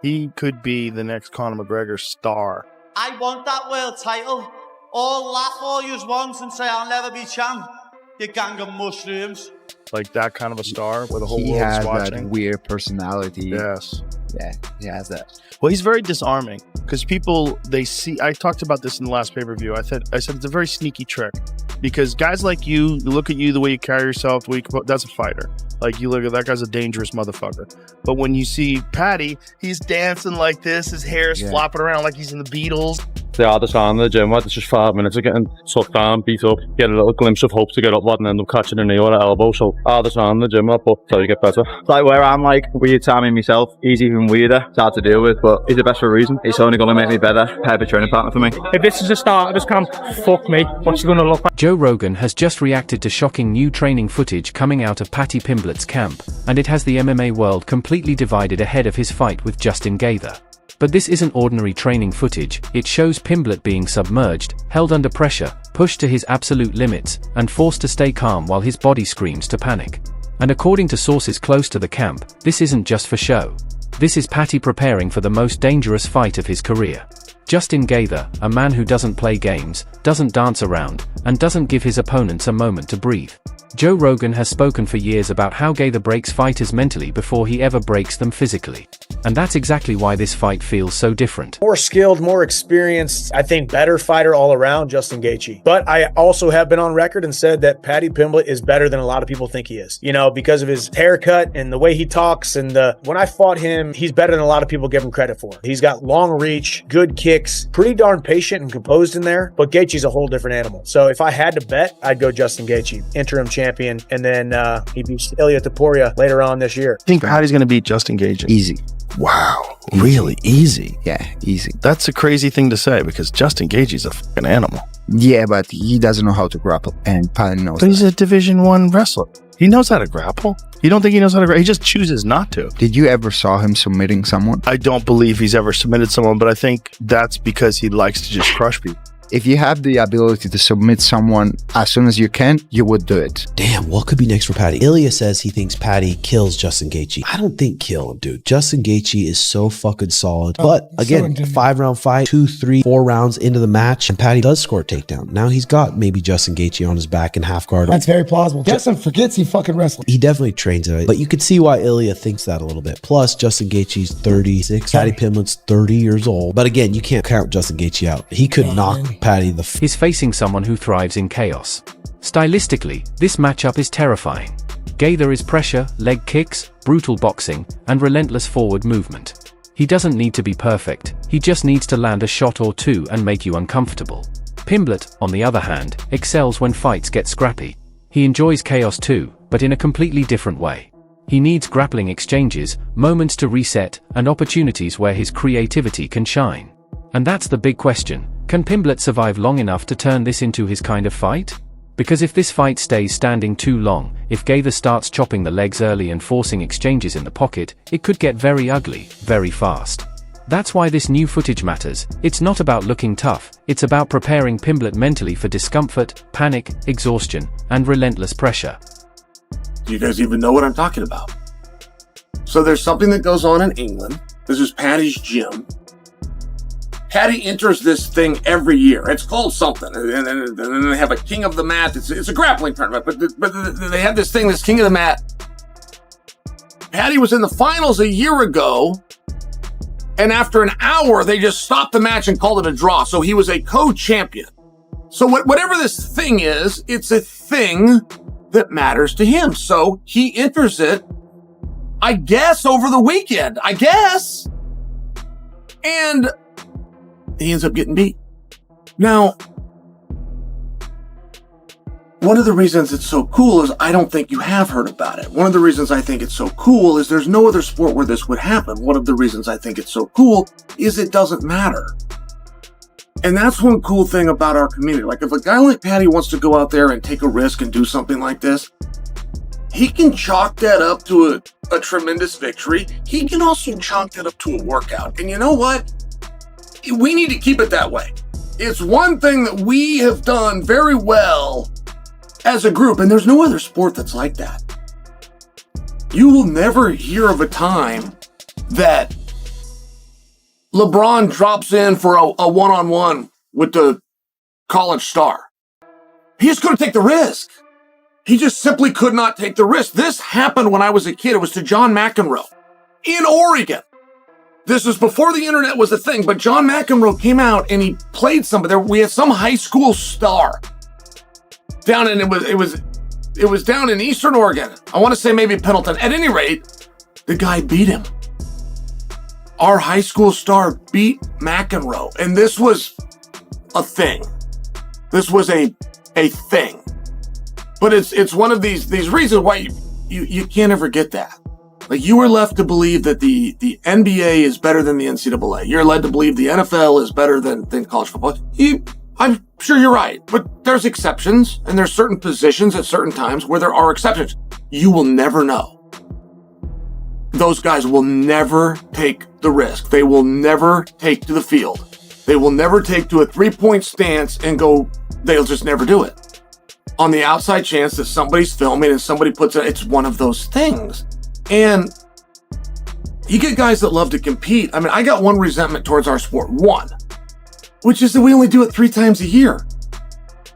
He could be the next Conor McGregor star. I want that world title. All laugh all you want and say I'll never be champ. You gang of mushrooms. Like that kind of a star where the whole He world's has watching. that weird personality. Yes. Yeah, he has that. Well, he's very disarming because people, they see, I talked about this in the last pay-per-view. I said it's a very sneaky trick because guys like you look at you, the way you carry yourself, the way you, that's a fighter. Like you look at that guy's a dangerous motherfucker. But when you see Paddy, he's dancing like this, his hair is flopping around like he's in the Beatles. The hardest on the gym, it's just 5 minutes of getting sucked down, beat up, get a little glimpse of hope to get up, and end up catching a knee or an elbow. So hardest on the gym, but till you get better. It's like where I'm like weird timing myself. He's even weirder. It's hard to deal with, but he's the best for a reason. It's only going to make me better. Perfect training partner for me. If this is the start of this camp, fuck me. What's it going to look like? Joe Rogan has just reacted to shocking new training footage coming out of Paddy Pimblett's camp, and it has the MMA world completely divided ahead of his fight with Justin Gaethje. But this isn't ordinary training footage. It shows Pimblett being submerged, held under pressure, pushed to his absolute limits, and forced to stay calm while his body screams to panic. And according to sources close to the camp, this isn't just for show. This is Paddy preparing for the most dangerous fight of his career. Justin Gaethje, a man who doesn't play games, doesn't dance around, and doesn't give his opponents a moment to breathe. Joe Rogan has spoken for years about how Gaethje breaks fighters mentally before he ever breaks them physically. And that's exactly why this fight feels so different. More skilled, more experienced, I think better fighter all around, Justin Gaethje. But I also have been on record and said that Paddy Pimblett is better than a lot of people think he is. You know, because of his haircut and the way he talks. And when I fought him, he's better than a lot of people give him credit for. He's got long reach, good kicks, pretty darn patient and composed in there. But Gaethje's a whole different animal. So if I had to bet, I'd go Justin Gaethje, interim champion. And then he beats Ilia Topuria later on this year. I think Paddy's going to beat Justin Gaethje. Easy. Wow. Really? Easy? Yeah, easy. That's a crazy thing to say because Justin Gaethje's a fucking animal. Yeah, but he doesn't know how to grapple, and Paddy knows But he's a Division I wrestler. He knows how to grapple. You don't think he knows how to grapple? He just chooses not to. Did you ever saw him submitting someone? I don't believe he's ever submitted someone, but I think that's because he likes to just crush people. If you have the ability to submit someone as soon as you can, you would do it. Damn, what could be next for Paddy? Ilya says he thinks Paddy kills Justin Gaethje. I don't think kill him, dude. Justin Gaethje is so fucking solid. But again, a 5-round fight, 2, 3, 4 rounds into the match, and Paddy does score a takedown. Now he's got maybe Justin Gaethje on his back in half guard. That's very plausible. Justin forgets he fucking wrestled. He definitely trains it, but you could see why Ilya thinks that a little bit. Plus, Justin Gaethje's 36, Paddy Pimblett's 30 years old. But again, you can't count Justin Gaethje out. He could knock Paddy the He's facing someone who thrives in chaos. Stylistically, this matchup is terrifying. Gaethje is pressure, leg kicks, brutal boxing, and relentless forward movement. He doesn't need to be perfect, he just needs to land a shot or two and make you uncomfortable. Pimblett, on the other hand, excels when fights get scrappy. He enjoys chaos too, but in a completely different way. He needs grappling exchanges, moments to reset, and opportunities where his creativity can shine. And that's the big question. Can Pimblett survive long enough to turn this into his kind of fight? Because if this fight stays standing too long, if Gaethje starts chopping the legs early and forcing exchanges in the pocket, it could get very ugly, very fast. That's why this new footage matters. It's not about looking tough, it's about preparing Pimblett mentally for discomfort, panic, exhaustion, and relentless pressure. Do you guys even know what I'm talking about? So there's something that goes on in England. This is Paddy's gym. Paddy enters this thing every year. It's called something. And then they have a king of the mat. It's a grappling tournament, but they have this thing, this king of the mat. Paddy was in the finals a year ago, and after an hour, they just stopped the match and called it a draw. So he was a co-champion. So whatever this thing is, it's a thing that matters to him. So he enters it, I guess, over the weekend. I guess. And he ends up getting beat. Now, one of the reasons it's so cool is I don't think you have heard about it. One of the reasons I think it's so cool is there's no other sport where this would happen. One of the reasons I think it's so cool is it doesn't matter. And that's one cool thing about our community. Like if a guy like Paddy wants to go out there and take a risk and do something like this, he can chalk that up to a tremendous victory. He can also chalk that up to a workout. And you know what? We need to keep it that way. It's one thing that we have done very well as a group, and there's no other sport that's like that. You will never hear of a time that LeBron drops in for a one-on-one with the college star. He just couldn't take the risk. He just simply could not take the risk. This happened when I was a kid. It was to John McEnroe in Oregon. This was before the internet was a thing, but John McEnroe came out and he played somebody. We had some high school star down in, it was down in Eastern Oregon. I want to say maybe Pendleton. At any rate, the guy beat him. Our high school star beat McEnroe, and this was a thing. This was a thing. But it's one of these reasons why you can't ever get that. Like, you were left to believe that the NBA is better than the NCAA. You're led to believe the NFL is better than college football. I'm sure you're right, but there's exceptions, and there's certain positions at certain times where there are exceptions. You will never know. Those guys will never take the risk. They will never take to the field. They will never take to a three-point stance and go, they'll just never do it. On the outside chance that somebody's filming and somebody puts it, it's one of those things. And you get guys that love to compete. I mean, I got one resentment towards our sport. One, which is that we only do it 3 times a year.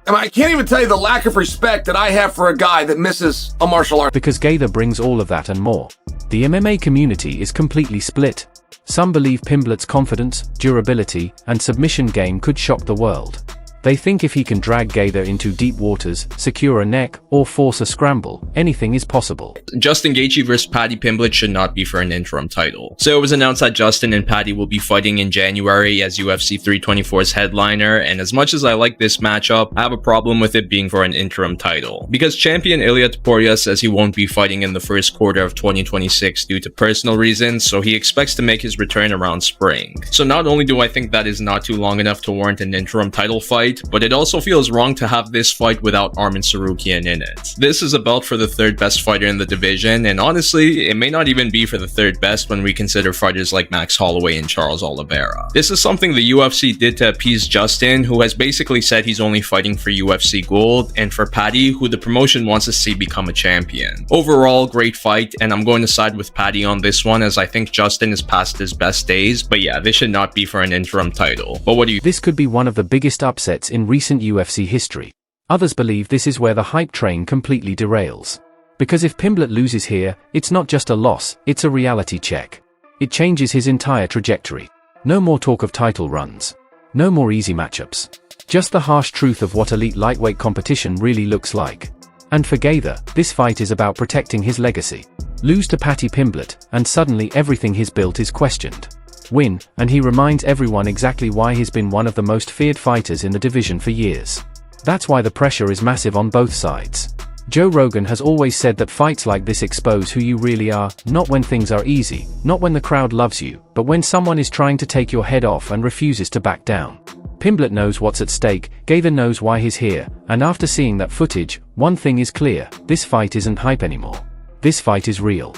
I mean, I can't even tell you the lack of respect that I have for a guy that misses a martial art. Because Gaethje brings all of that and more. The MMA community is completely split. Some believe Pimblett's confidence, durability, and submission game could shock the world. They think if he can drag Gaethje into deep waters, secure a neck, or force a scramble, anything is possible. Justin Gaethje versus Paddy Pimblett should not be for an interim title. So it was announced that Justin and Paddy will be fighting in January as UFC 324's headliner, and as much as I like this matchup, I have a problem with it being for an interim title. Because champion Ilia Topuria says he won't be fighting in the first quarter of 2026 due to personal reasons, so he expects to make his return around spring. So not only do I think that is not too long enough to warrant an interim title fight, but it also feels wrong to have this fight without Arman Tsarukyan in it. This is a belt for the 3rd best fighter in the division, and honestly, it may not even be for the 3rd best when we consider fighters like Max Holloway and Charles Oliveira. This is something the UFC did to appease Justin, who has basically said he's only fighting for UFC gold, and for Paddy, who the promotion wants to see become a champion. Overall, great fight, and I'm going to side with Paddy on this one as I think Justin is past his best days, but yeah, this should not be for an interim title. But what do you— This could be one of the biggest upsets in recent UFC history. Others believe this is where the hype train completely derails. Because if Pimblett loses here, it's not just a loss, it's a reality check. It changes his entire trajectory. No more talk of title runs. No more easy matchups. Just the harsh truth of what elite lightweight competition really looks like. And for Gaethje, this fight is about protecting his legacy. Lose to Paddy Pimblett, and suddenly everything he's built is questioned. Win, and he reminds everyone exactly why he's been one of the most feared fighters in the division for years. That's why the pressure is massive on both sides. Joe Rogan has always said that fights like this expose who you really are, not when things are easy, not when the crowd loves you, but when someone is trying to take your head off and refuses to back down. Pimblett knows what's at stake, Gaethje knows why he's here, and after seeing that footage, one thing is clear: this fight isn't hype anymore. This fight is real.